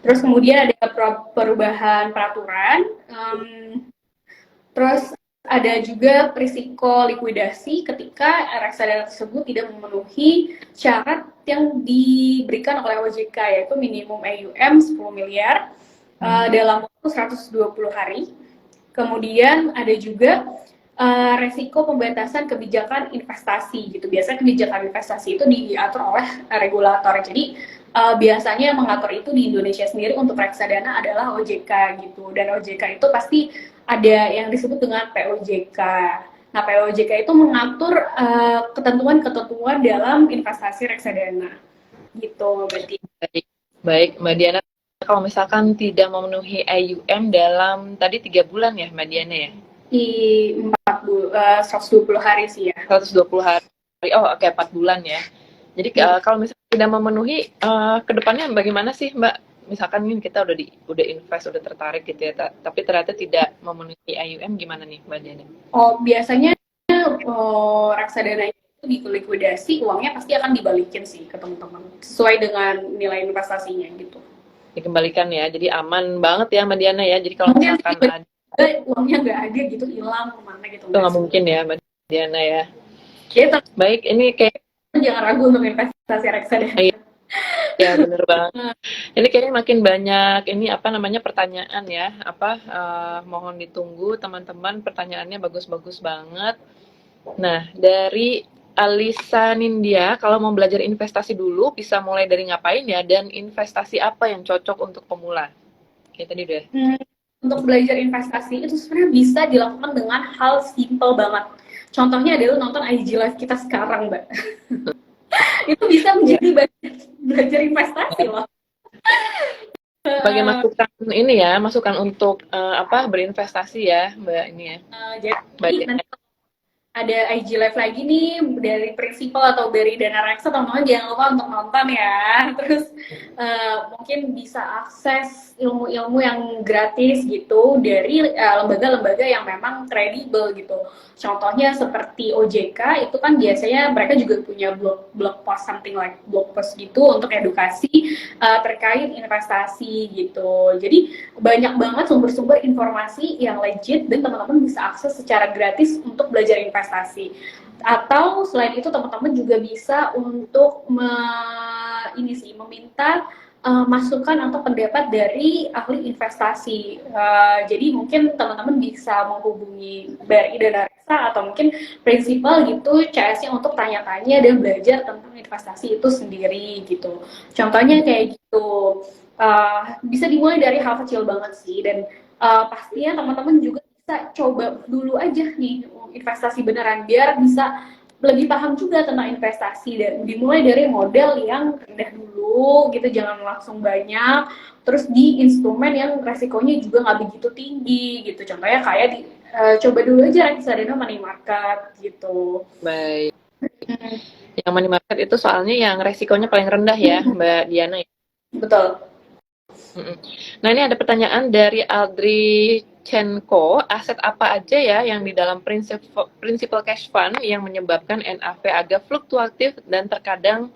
Terus kemudian ada perubahan peraturan, terus ada juga risiko likuidasi ketika reksadana tersebut tidak memenuhi syarat yang diberikan oleh OJK, yaitu minimum AUM 10 miliar dalam waktu 120 hari. Kemudian ada juga resiko pembatasan kebijakan investasi gitu. Biasanya kebijakan investasi itu diatur oleh regulator. Jadi biasanya yang mengatur itu di Indonesia sendiri untuk reksadana adalah OJK gitu. Dan OJK itu pasti ada yang disebut dengan POJK. Nah, POJK itu mengatur ketentuan-ketentuan dalam investasi reksadana gitu berarti. Baik, baik Mbak Diana. Kalau misalkan tidak memenuhi AUM dalam tadi 3 bulan ya Mbak Diana ya? Di 120 hari sih ya. 120 hari. Oh oke, 4 bulan ya. Jadi kalau misalnya tidak memenuhi, kedepannya bagaimana sih Mbak? Misalkan nih kita udah invest, udah tertarik gitu ya, tapi ternyata tidak memenuhi AUM, gimana nih Mbak Diana? Oh, biasanya reksadana itu dilikuidasi, uangnya pasti akan dibalikin sih ke teman-teman sesuai dengan nilai investasinya gitu. Dikembalikan ya, jadi aman banget ya Mbak Diana ya. Jadi kalau Mungkin misalkan ada, uangnya nggak ada gitu, hilang kemana gitu, itu nggak nggak sih. mungkin ya Mbak Diana ya. Jadi Baik, ini kayak jangan ragu untuk investasi reksadana. ya bener banget. Ini kayaknya makin banyak ini apa namanya pertanyaan ya, apa mohon ditunggu teman-teman, pertanyaannya bagus-bagus banget. Nah, dari Alisa Nindya, kalau mau belajar investasi dulu bisa mulai dari ngapain ya, dan investasi apa yang cocok untuk pemula? Kayak tadi udah. Untuk belajar investasi itu sebenarnya bisa dilakukan dengan hal simple banget. Contohnya adalah nonton IG Live kita sekarang, Mbak. Itu bisa Ya, menjadi belajar investasi loh. sebagai masukan ini ya, masukan untuk apa berinvestasi ya, Mbak ini ya, Mbak Jadi Diana. nanti ada IG live lagi nih dari Prinsipal atau dari Dana Reksa, teman-teman jangan lupa untuk nonton ya. Terus mungkin bisa akses ilmu-ilmu yang gratis gitu dari lembaga-lembaga yang memang kredibel gitu. Contohnya seperti OJK itu kan biasanya mereka juga punya blog post, something like blog post gitu untuk edukasi terkait investasi gitu. Jadi banyak banget sumber-sumber informasi yang legit dan teman-teman bisa akses secara gratis untuk belajar investasi. Atau selain itu teman-teman juga bisa untuk meminta masukan atau pendapat dari ahli investasi. Jadi mungkin teman-teman bisa menghubungi BRI Dana Reksa atau mungkin prinsipal gitu CS-nya untuk tanya-tanya dan belajar tentang investasi itu sendiri gitu. Contohnya kayak gitu. Bisa dimulai dari hal kecil banget sih, dan pastinya teman-teman juga bisa coba dulu aja nih investasi beneran biar bisa lebih paham juga tentang investasi, dan dimulai dari modal yang rendah dulu gitu, jangan langsung banyak, terus di instrumen yang resikonya juga nggak begitu tinggi gitu, contohnya kayak coba dulu aja reksadana money market gitu. Baik. Yang money market itu soalnya yang resikonya paling rendah ya, Mbak Diana ya. Betul. Nah, ini ada pertanyaan dari Aldri Chenko, aset apa aja ya yang di dalam principal cash fund yang menyebabkan NAV agak fluktuatif dan terkadang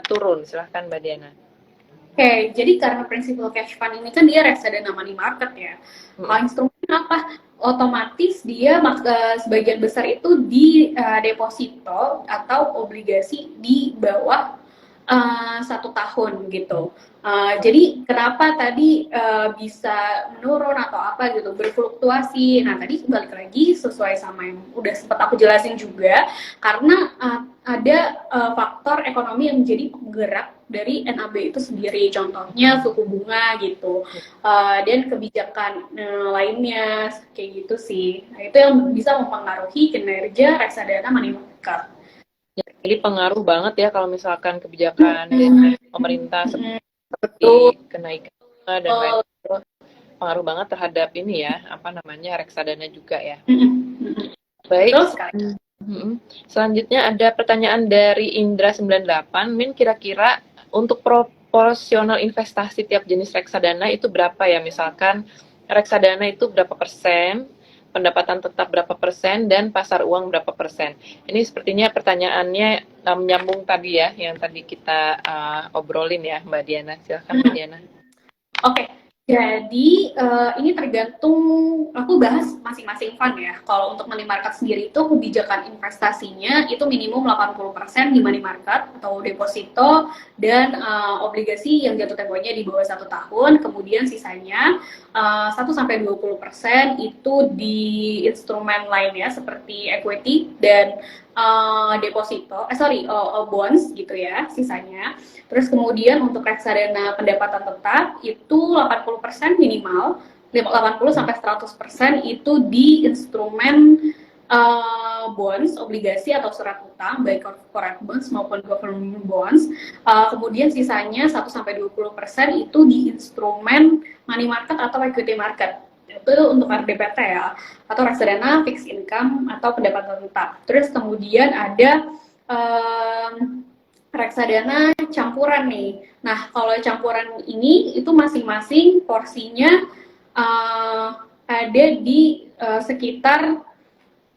turun? Silahkan Mbak Diana. Oke, jadi karena prinsipal cash fund ini kan dia reksadana money market ya. Instrumen apa? Otomatis dia sebagian besar itu di deposito atau obligasi di bawah 1 tahun gitu. Jadi kenapa tadi bisa menurun atau apa gitu, berfluktuasi. Nah tadi balik lagi sesuai sama yang udah sempat aku jelasin juga, karena ada faktor ekonomi yang menjadi penggerak dari NAB itu sendiri, contohnya suku bunga gitu, dan kebijakan lainnya kayak gitu sih. Nah itu yang bisa mempengaruhi kinerja reksadana money market. Jadi pengaruh banget ya kalau misalkan kebijakan pemerintah seperti Betul. kenaikan bunga dan lain itu pengaruh banget terhadap ini ya, apa namanya, reksadana juga ya. Baik. Betul sekali. Selanjutnya ada pertanyaan dari Indra98. Min, kira-kira untuk proporsional investasi tiap jenis reksadana itu berapa ya? Misalkan reksadana itu berapa persen, pendapatan tetap berapa persen, dan pasar uang berapa persen. Ini sepertinya pertanyaannya menyambung tadi ya, yang tadi kita obrolin ya Mbak Diana. Silakan Mbak Diana. Oke, jadi ini tergantung, aku bahas masing-masing fund ya. Kalau untuk money market sendiri itu kebijakan investasinya itu minimum 80% di money market atau deposito dan obligasi yang jatuh temponya di bawah 1 tahun. Kemudian sisanya 1-20% itu di instrumen lainnya seperti equity dan deposito, bonds gitu ya sisanya. Terus kemudian untuk reksadana pendapatan tetap itu 80% minimal, 80-100% itu di instrumen bonds, obligasi atau surat utang, baik corporate bonds maupun government bonds. Kemudian sisanya 1-20% itu di instrumen money market atau equity market. Itu untuk RDPT ya, atau reksadana fixed income atau pendapatan tetap. Terus kemudian ada reksadana campuran nih. Nah, kalau campuran ini itu masing-masing porsinya ada di sekitar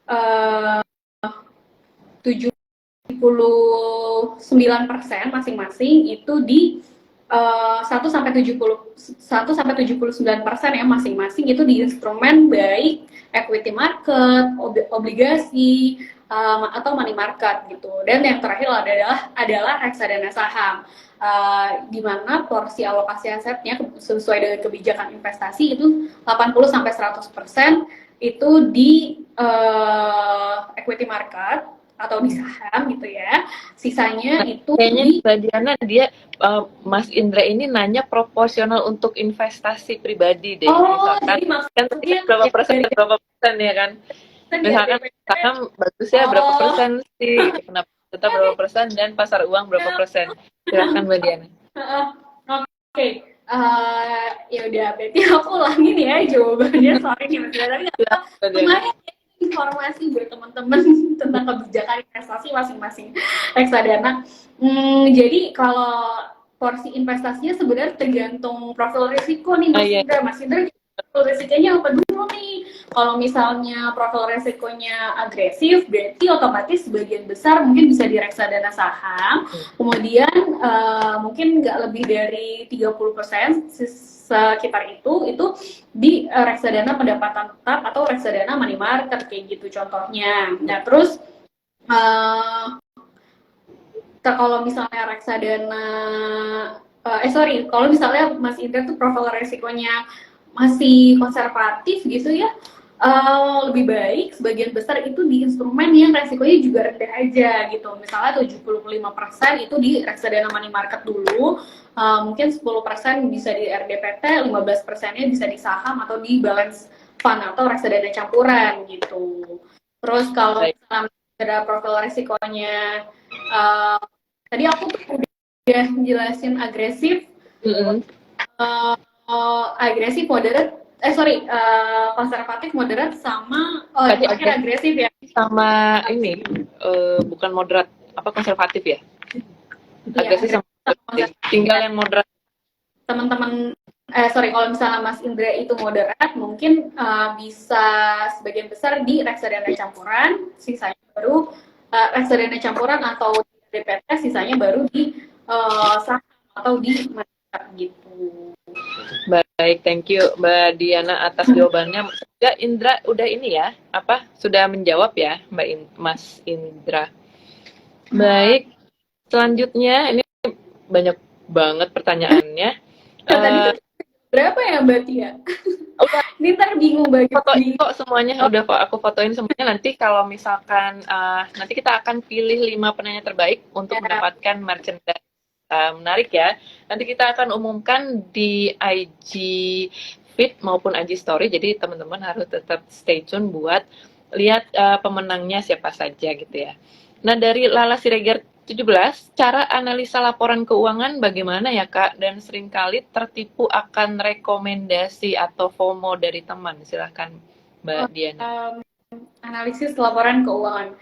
79% masing-masing itu di 1-79% ya masing-masing itu di instrumen baik equity market, obligasi atau money market gitu. Dan yang terakhir adalah reksadana saham. Di mana porsi alokasi asetnya sesuai dengan kebijakan investasi itu 80-100% itu di equity market atau di saham gitu ya. Sisanya itu Kayaknya di Mbak Diana dia Mas Indra ini nanya proporsional untuk investasi pribadi deh. Misalkan jadi kan tadi maksudnya berapa persen dari berapa persen ya kan? Misalkan RDPT. saham bagusnya berapa Oh, persen sih? Kenapa tetap berapa persen dan pasar uang berapa persen? Silakan Mbak Diana. oke. Ya udah berarti aku ulangin ya jawabannya, sorry nih Mas Ira, tapi nggak apa-apa. Silakan Mbak Diana. Lumayan ya, informasi buat teman-teman tentang kebijakan investasi masing-masing reksadana. Jadi kalau porsi investasinya sebenarnya tergantung profil risiko nih Oh Mas iya. Indra. Mas Indra profil risikonya apa dulu nih? Kalau misalnya profil risikonya agresif, berarti otomatis sebagian besar mungkin bisa di reksadana saham. Kemudian mungkin nggak lebih dari 30% sekitar itu di reksadana pendapatan tetap atau reksadana money market kayak gitu contohnya. Nah terus kalau misalnya reksadana kalau misalnya Mas Indra tuh profil resikonya masih konservatif gitu ya, lebih baik sebagian besar itu di instrumen yang resikonya juga rendah aja gitu. Misalnya 75% itu di reksadana money market dulu, mungkin 10% bisa di RDPT, 15%-nya bisa di saham atau di balance fund atau reksadana campuran gitu. Terus kalau misalnya ada profil resikonya, tadi aku tuh udah jelasin agresif, agresif moderat, konservatif moderat sama Tadi terakhir agresif ya. sama ini bukan moderat apa konservatif ya? Agresif sama konservatif. Tinggal yang moderat. Teman-teman kalau misalnya Mas Indra itu moderat, mungkin bisa sebagian besar di reksadana campuran, sisanya baru reksadana campuran atau DPT, sisanya baru di saham atau di market gitu. Baik, thank you Mbak Diana atas jawabannya. Semoga Indra udah ini ya, sudah menjawab ya Mas Indra. Baik, selanjutnya ini banyak banget pertanyaannya. Tadi berapa ya Mbak Tia? Udah Ini ntar bingung bagi fotoin kok semuanya, udah kok aku fotoin semuanya. Nanti kalau misalkan nanti kita akan pilih 5 penanya terbaik untuk mendapatkan merchandise menarik ya. Nanti kita akan umumkan di IG feed maupun IG story. Jadi teman-teman harus tetap stay tune buat lihat pemenangnya siapa saja gitu ya. Nah, dari Lala Siregar 17, cara analisa laporan keuangan bagaimana ya Kak? Dan seringkali tertipu akan rekomendasi atau FOMO dari teman. Silahkan Mbak Diana. Analisis laporan keuangan.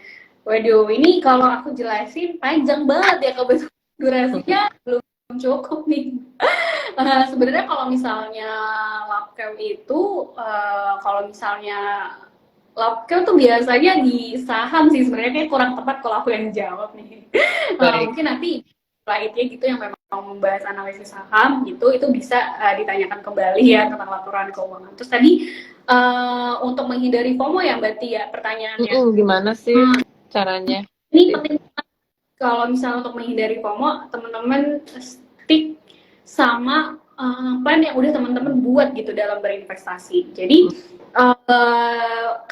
Waduh, ini kalau aku jelasin panjang banget ya, kebetulan durasinya belum cukup nih. Sebenarnya kalau misalnya Labcam itu, kalau misalnya Labcam tuh biasanya di saham sih, sebenarnya kayak kurang tepat kalau aku yang jawab nih. Mungkin nanti lainnya gitu yang memang mau membahas analisis saham gitu, itu bisa ditanyakan kembali ya tentang laporan keuangan. Terus tadi untuk menghindari FOMO ya Mbak Tia pertanyaannya. Gimana sih caranya? Ini penting kalau misalnya untuk menghindari FOMO, teman-teman stick sama plan yang udah teman-teman buat gitu dalam berinvestasi. Jadi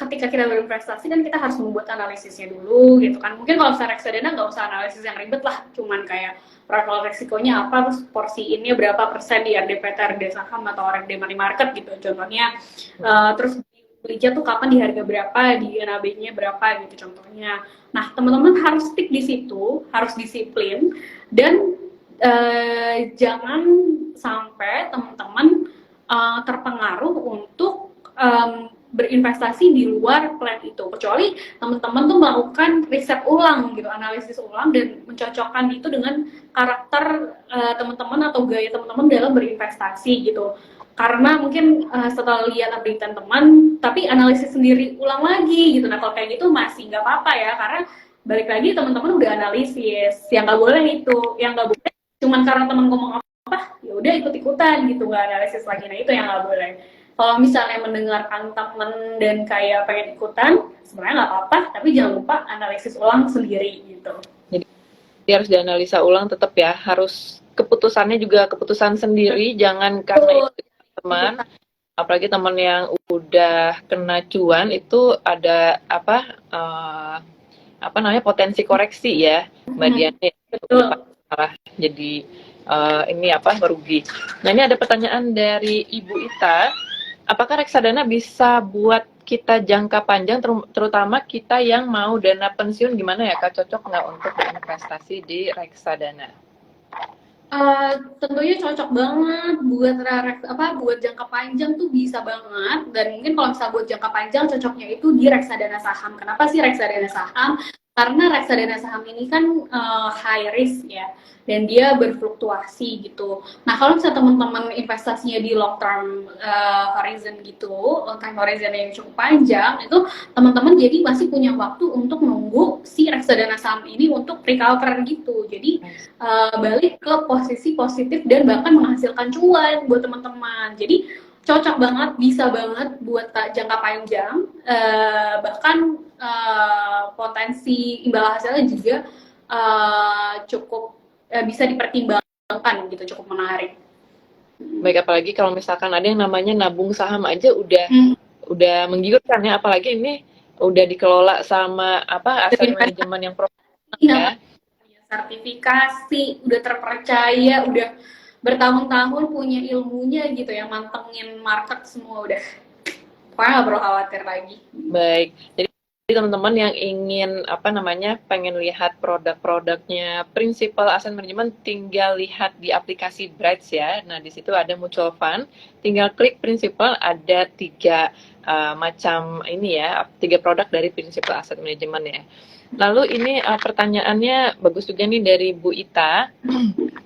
ketika kita berinvestasi kan kita harus membuat analisisnya dulu gitu kan. Mungkin kalau misalnya reksadana nggak usah analisis yang ribet lah, cuman kayak profil resikonya apa, terus porsiinnya berapa persen di RDPT, RD saham atau RD money market gitu contohnya. Terus belinya tuh kapan, di harga berapa, di NAB-nya berapa gitu contohnya. Nah, teman-teman harus stick di situ, harus disiplin, dan jangan sampai teman-teman terpengaruh untuk berinvestasi di luar plan itu, kecuali teman-teman tuh melakukan riset ulang gitu, analisis ulang, dan mencocokkan itu dengan karakter teman-teman atau gaya teman-teman dalam berinvestasi gitu. Karena mungkin setelah lihat updatean teman, tapi analisis sendiri ulang lagi gitu. Nah kalau kayak gitu masih nggak apa-apa ya, karena balik lagi teman-teman udah analisis. Yang nggak boleh itu, yang nggak boleh cuman karena teman ngomong apa, ya udah ikut-ikutan gitu, nggak analisis lagi. Nah itu yang nggak boleh. Kalau misalnya mendengarkan teman dan kayak pengen ikutan, sebenarnya nggak apa-apa, tapi jangan lupa analisis ulang sendiri gitu. Jadi harus dianalisa ulang tetap ya, harus keputusannya juga keputusan sendiri, jangan karena itu teman, apalagi teman yang udah kena cuan itu ada apa namanya, potensi koreksi ya Mbak Diana. Betul. Malah jadi ini merugi. Nah ini ada pertanyaan dari Ibu Ita, apakah reksadana bisa buat kita jangka panjang, terutama kita yang mau dana pensiun, gimana ya Kak, cocok nggak untuk berinvestasi di reksadana? Tentunya cocok banget buat buat jangka panjang tuh bisa banget, dan mungkin kalau misalnya buat jangka panjang cocoknya itu di reksadana saham. Kenapa sih reksadana saham? Karena reksadana saham ini kan high risk ya, dan dia berfluktuasi gitu. Nah kalau misalnya teman-teman investasinya di long term horizon gitu, long time horizon yang cukup panjang, itu teman-teman jadi masih punya waktu untuk nunggu si reksadana saham ini untuk recover gitu. Jadi balik ke posisi positif dan bahkan menghasilkan cuan buat teman-teman. Jadi cocok banget, bisa banget buat jangka panjang, bahkan potensi imbal hasilnya juga cukup bisa dipertimbangkan gitu, cukup menarik. Baik, apalagi kalau misalkan ada yang namanya nabung saham aja udah menggiurkan ya, apalagi ini udah dikelola sama aset manajemen yang profesional ya. Sertifikasi, udah terpercaya, udah bertahun-tahun punya ilmunya gitu, yang mantengin market semua udah. Pokoknya nggak perlu khawatir lagi. Baik, jadi teman-teman yang ingin pengen lihat produk-produknya Principal Asset Management, tinggal lihat di aplikasi Brights ya. Nah di situ ada mutual fund, tinggal klik Principal, ada 3 macam ini ya, 3 produk dari Principal Asset Management ya. Lalu ini pertanyaannya bagus juga nih dari Bu Ita.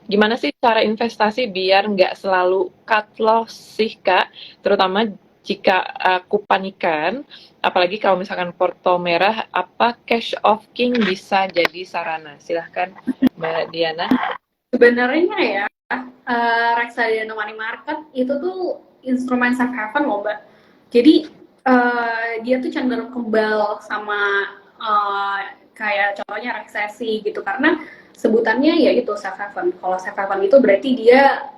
Gimana sih cara investasi biar nggak selalu cut loss sih Kak, terutama jika aku panikan, apalagi kalau misalkan porto merah, apa cash of king bisa jadi sarana? Silahkan Mbak Diana. Sebenarnya ya, reksadana money market itu tuh instrumen safe haven loh Mbak. Jadi dia tuh cenderung kebal sama kayak contohnya reksesi gitu, karena sebutannya ya itu safe haven. Kalau safe haven itu berarti dia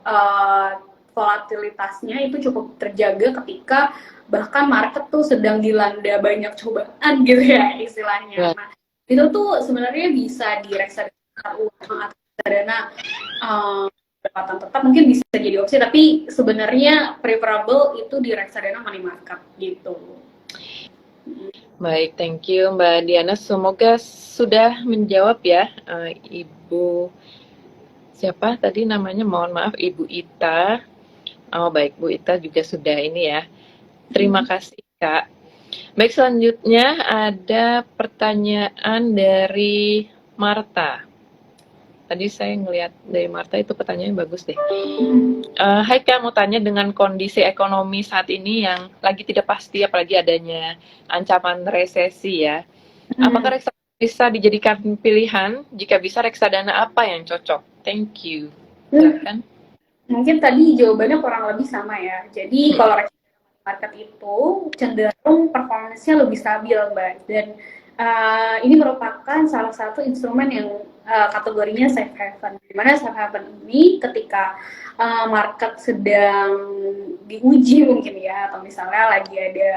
volatilitasnya itu cukup terjaga ketika bahkan market tuh sedang dilanda banyak cobaan gitu ya istilahnya. Nah, itu tuh sebenarnya bisa di reksadana uang atau reksadana pendapatan tetap mungkin bisa jadi opsi, tapi sebenarnya preferable itu di reksadana money market gitu. Baik, thank you Mbak Diana. Semoga sudah menjawab ya Ibu siapa tadi namanya, mohon maaf, Ibu Ita. Oh baik, Bu Ita juga sudah ini ya. Terima kasih Kak. Baik, selanjutnya ada pertanyaan dari Marta. Tadi saya ngelihat dari Marta itu pertanyaannya bagus deh. Hai Kak, mau tanya, dengan kondisi ekonomi saat ini yang lagi tidak pasti, apalagi adanya ancaman resesi ya, apakah reksadana bisa dijadikan pilihan? Jika bisa, reksadana apa yang cocok? Thank you. Silahkan. Mungkin tadi jawabannya kurang lebih sama ya. Jadi kalau market itu cenderung performance-nya lebih stabil, Mbak. Dan ini merupakan salah satu instrumen yang kategorinya safe haven. Di mana safe haven ini ketika market sedang diuji mungkin ya, atau misalnya lagi ada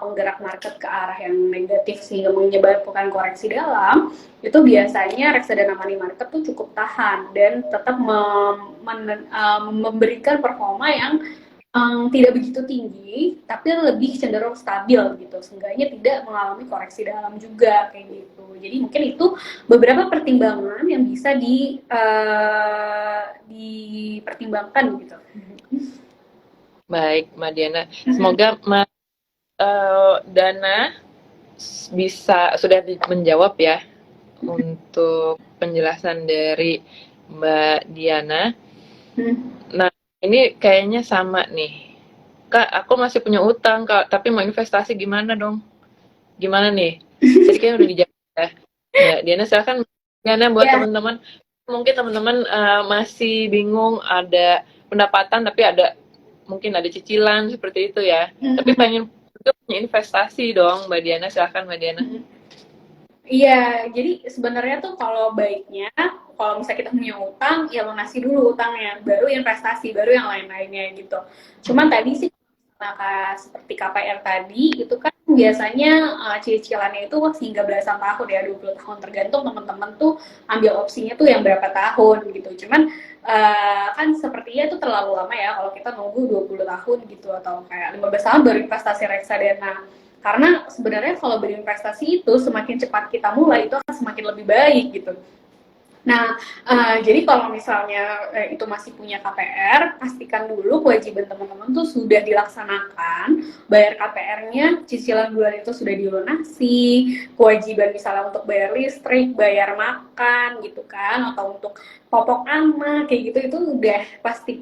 penggerak market ke arah yang negatif sehingga menyebabkan koreksi dalam, itu biasanya reksadana money market tuh cukup tahan dan tetap memberikan performa yang tidak begitu tinggi, tapi lebih cenderung stabil gitu. Seenggaknya tidak mengalami koreksi dalam juga kayak gitu. Jadi mungkin itu beberapa pertimbangan yang bisa dipertimbangkan gitu. Baik, Mbak Diana. Semoga Dana bisa sudah menjawab ya untuk penjelasan dari Mbak Diana. Nah, ini kayaknya sama nih. Kak, aku masih punya utang, Kak, tapi mau investasi gimana dong? Gimana nih? Jadi kayaknya udah dijawab ya. Mbak Diana, silakan Diana buat teman-teman. Mungkin teman-teman masih bingung, ada pendapatan tapi mungkin ada cicilan seperti itu ya. Tapi pengen punya investasi dong, Mbak Diana. Silakan Mbak Diana. Iya, jadi sebenarnya tuh kalau baiknya, kalau misalnya kita punya utang, ya lunasi dulu utangnya, baru investasi, baru yang lain-lainnya gitu. Cuman tadi sih, seperti KPR tadi, itu kan biasanya cicilannya itu hingga belasan tahun ya, 20 tahun, tergantung teman-teman tuh ambil opsinya tuh yang berapa tahun gitu. Cuman kan sepertinya itu terlalu lama ya, kalau kita nunggu 20 tahun gitu, atau kayak 15 tahun baru investasi reksadana. Karena sebenarnya kalau berinvestasi itu semakin cepat kita mulai itu akan semakin lebih baik gitu. Nah, jadi kalau misalnya itu masih punya KPR, pastikan dulu kewajiban teman-teman tuh sudah dilaksanakan, bayar KPR-nya, cicilan bulan itu sudah dilunasi, kewajiban misalnya untuk bayar listrik, bayar makan gitu kan, atau untuk popok anak kayak gitu, itu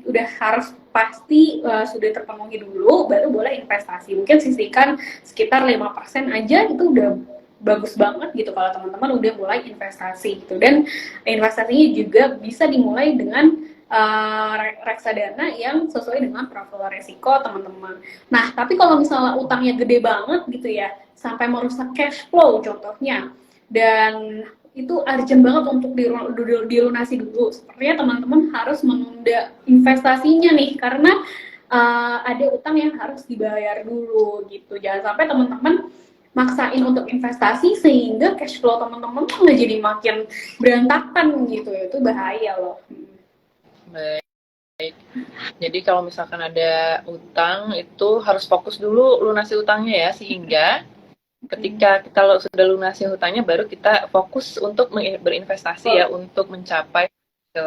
udah harus pasti sudah terpenuhi dulu, baru boleh investasi. Mungkin sisihkan sekitar 5% aja, itu udah bagus banget gitu kalau teman-teman udah mulai investasi gitu. Dan investasinya juga bisa dimulai dengan reksadana yang sesuai dengan profil resiko teman-teman. Nah, tapi kalau misalnya utangnya gede banget gitu ya, sampai merusak cash flow contohnya, dan itu urgent banget untuk dilunasi dulu. Sepertinya teman-teman harus menunda investasinya nih, karena ada utang yang harus dibayar dulu gitu. Jangan sampai teman-teman maksain untuk investasi sehingga cash flow teman-teman tuh nggak jadi makin berantakan gitu, itu bahaya loh. Baik. Jadi kalau misalkan ada utang itu harus fokus dulu lunasi utangnya ya, sehingga ketika kalau sudah lunasi hutangnya baru kita fokus untuk berinvestasi ya, untuk mencapai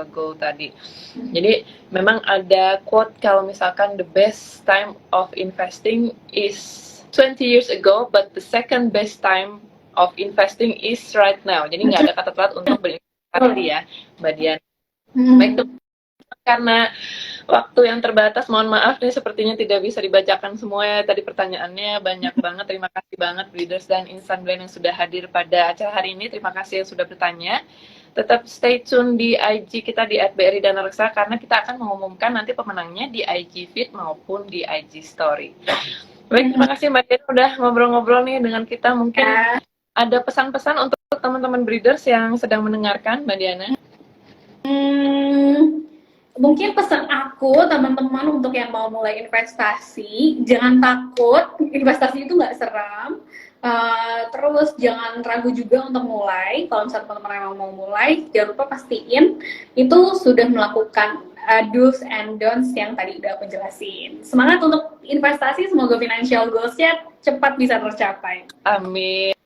goal tadi. Jadi memang ada quote kalau misalkan the best time of investing is 20 years ago, but the second best time of investing is right now. Jadi nggak ada kata telat untuk berinvestasi ya, Mbak Dian. Baik, karena waktu yang terbatas, mohon maaf nih sepertinya tidak bisa dibacakan semua ya. Tadi pertanyaannya banyak banget. Terima kasih banget Breeders dan Instant Blend yang sudah hadir pada acara hari ini. Terima kasih yang sudah bertanya. Tetap stay tune di IG kita di @bri_danareksa karena kita akan mengumumkan nanti pemenangnya di IG feed maupun di IG story. Baik, terima kasih Mbak Dian udah ngobrol-ngobrol nih dengan kita. Mungkin ada pesan-pesan untuk teman-teman breeders yang sedang mendengarkan, Mbak Diana? Mungkin pesan aku teman-teman untuk yang mau mulai investasi, jangan takut, investasi itu nggak seram. Terus jangan ragu juga untuk mulai. Kalau misalnya teman-teman yang mau mulai, jangan lupa pastiin itu sudah melakukan do's and don'ts yang tadi udah aku jelasin. Semangat untuk investasi, semoga financial goals-nya cepat bisa tercapai. Amin.